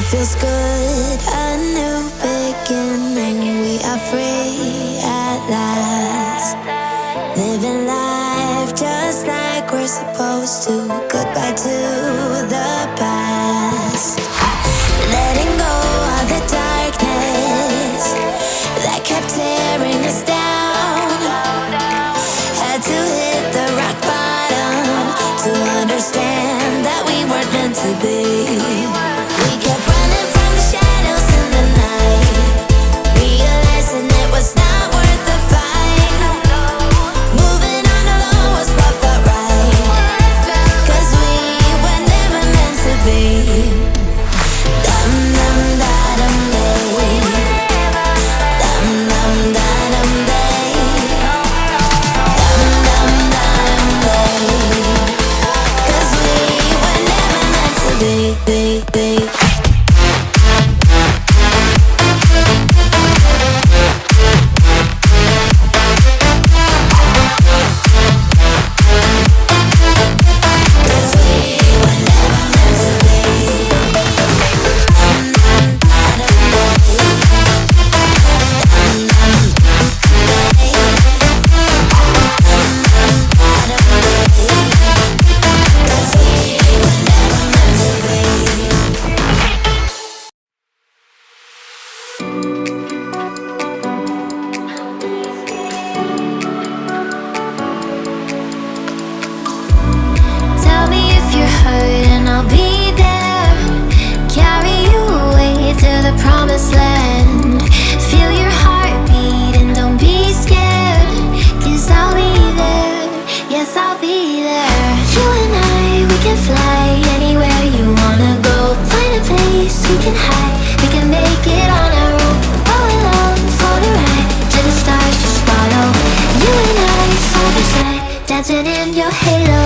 feels good, a new beginning. We are free at last, living life just like we're supposed to. Goodbye to the past, letting go of the darkness that kept tearing us down. Had to hit the rock bottom to understand that we weren't meant to be. We kept running from the shadows in the night, realizing it was not worth the fight. Moving on alone was what felt right, 'cause we were never meant to be. Dum dum da dum day, dum dum da dum day, dum dum da dum day, 'cause we were never meant to be. Tell me if you're hurt and I'll be there. Carry you away to the promised land. Feel your heartbeat and don't be scared, 'cause I'll be there, yes I'll be there. You and I, we can fly anywhere you wanna go. Find a place we can hide, we can make it on our own. All alone for the ride, to the stars just follow. You and I, side by side, dancing in your halo.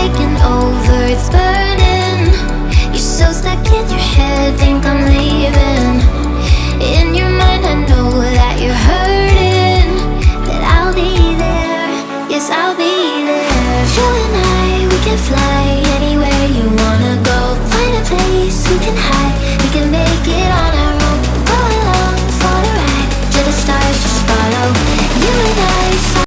Taking over, it's burning. You're so stuck in your head, think I'm leaving.